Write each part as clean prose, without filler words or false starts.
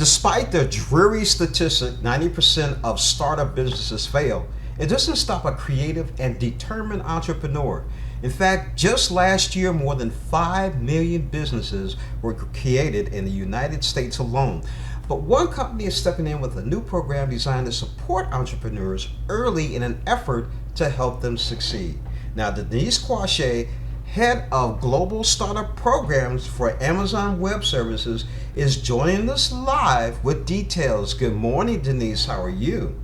Despite the dreary statistic, 90% of startup businesses fail, it doesn't stop a creative and determined entrepreneur. In fact, just last year, more than 5 million businesses were created in the United States alone. But one company is stepping in with a new program designed to support entrepreneurs early in an effort to help them succeed. Now, Denise Quashie, head of global startup programs for Amazon Web Services, is joining us live with details. Good morning, Denise. How are you?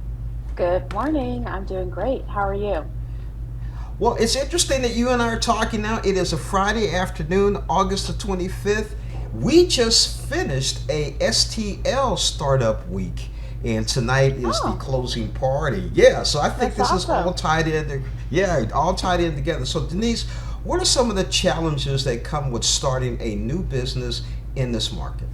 Good morning. I'm doing great. How are you? Well, it's interesting that you and I are talking now. It is a Friday afternoon, August the 25th. We just finished a STL startup week, and tonight is the Oh, closing party. Yeah, so I think that's this is all awesome. tied in. Yeah, all tied in together. So, Denise, what are some of the challenges that come with starting a new business in this market?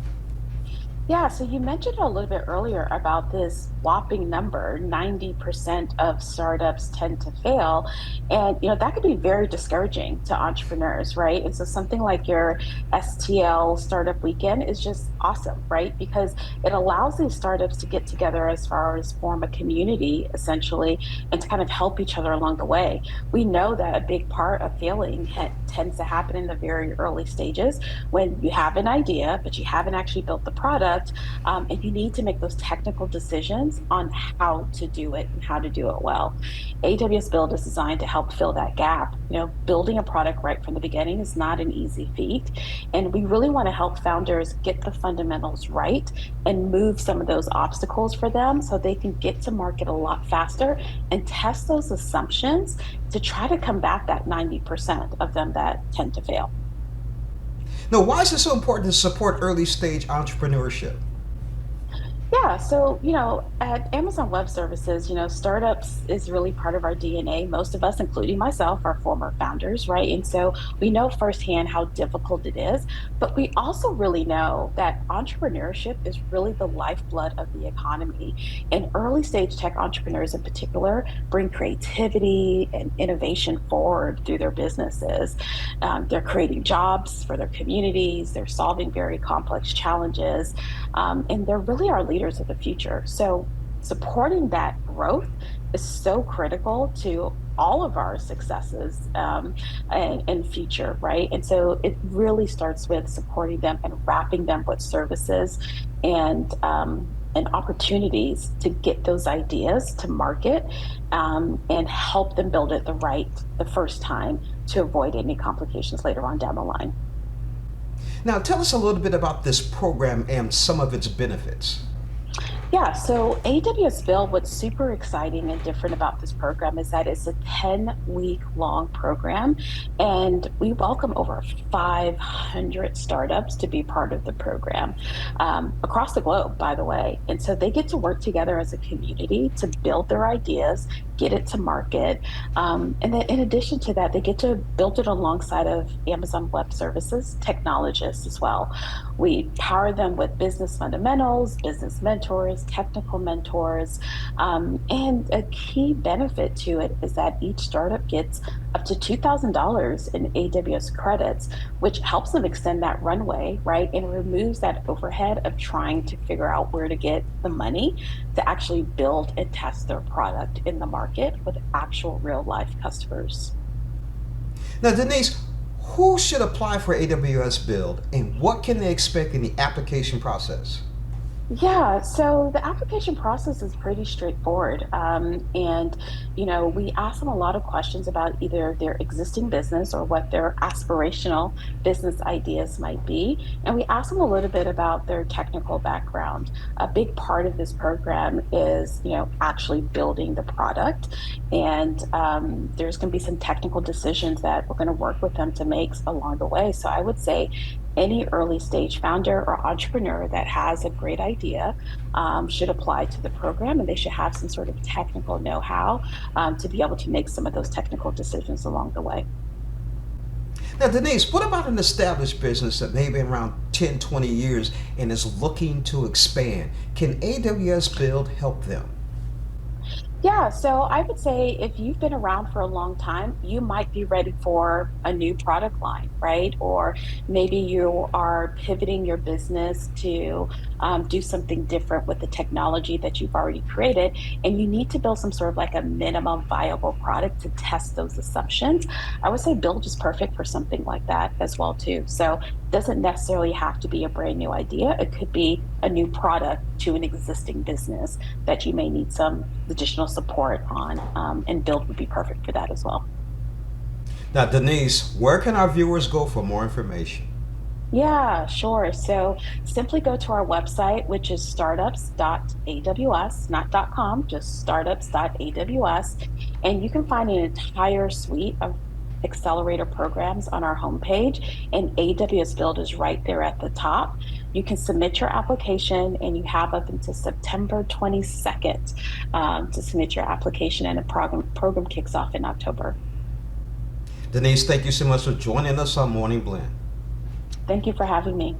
Yeah, so you mentioned a little bit earlier about this whopping number, 90% of startups tend to fail. And that could be very discouraging to entrepreneurs, right? And so something like your STL startup weekend is just awesome, right? Because it allows these startups to get together as far as form a community essentially and to kind of help each other along the way. We know that a big part of failing tends to happen in the very early stages when you have an idea, but you haven't actually built the product, and you need to make those technical decisions on how to do it and how to do it well. AWS Build is designed to help fill that gap. Building a product right from the beginning is not an easy feat, and we really want to help founders get the fundamentals right and move some of those obstacles for them so they can get to market a lot faster and test those assumptions to try to combat that 90% of them that tend to fail. Now, why is it so important to support early stage entrepreneurship? Yeah, so at Amazon Web Services, startups is really part of our DNA. Most of us, including myself, are former founders, right? And so we know firsthand how difficult it is, but we also really know that entrepreneurship is really the lifeblood of the economy. And early stage tech entrepreneurs in particular bring creativity and innovation forward through their businesses. They're creating jobs for their communities, they're solving very complex challenges, and they're really our leaders of the future. So supporting that growth is so critical to all of our successes, and future, right? And so it really starts with supporting them and wrapping them with services and opportunities to get those ideas to market, and help them build it the first time to avoid any complications later on down the line. Now, tell us a little bit about this program and some of its benefits. Yeah, so AWS Build, what's super exciting and different about this program is that it's a 10-week long program, and we welcome over 500 startups to be part of the program, across the globe, by the way. And so they get to work together as a community to build their ideas, get it to market. And then in addition to that, they get to build it alongside of Amazon Web Services technologists as well. We power them with business fundamentals, business mentors, technical mentors. And a key benefit to it is that each startup gets up to $2,000 in AWS credits, which helps them extend that runway, right? And removes that overhead of trying to figure out where to get the money to actually build and test their product in the market with actual real life customers. Now, Denise, who should apply for AWS Build and what can they expect in the application process? Yeah, so the application process is pretty straightforward. And we ask them a lot of questions about either their existing business or what their aspirational business ideas might be. And we ask them a little bit about their technical background. A big part of this program is, actually building the product. And there's going to be some technical decisions that we're going to work with them to make along the way. So I would say any early stage founder or entrepreneur that has a great idea, should apply to the program, and they should have some sort of technical know-how, to be able to make some of those technical decisions along the way. Now, Denise, what about an established business that may be around 10, 20 years and is looking to expand? Can AWS Build help them? Yeah, so I would say if you've been around for a long time, you might be ready for a new product line, right? Or maybe you are pivoting your business to do something different with the technology that you've already created. And you need to build some sort of like a minimum viable product to test those assumptions. I would say Build is perfect for something like that as well too. So it doesn't necessarily have to be a brand new idea. It could be a new product to an existing business that you may need some additional support on. And Build would be perfect for that as well. Now, Denise, where can our viewers go for more information? Yeah, sure. So simply go to our website, which is startups.aws, not .com, just startups.aws. And you can find an entire suite of accelerator programs on our homepage. And AWS Build is right there at the top. You can submit your application, and you have up until September 22nd to submit your application, and the program kicks off in October. Denise, thank you so much for joining us on Morning Blend. Thank you for having me.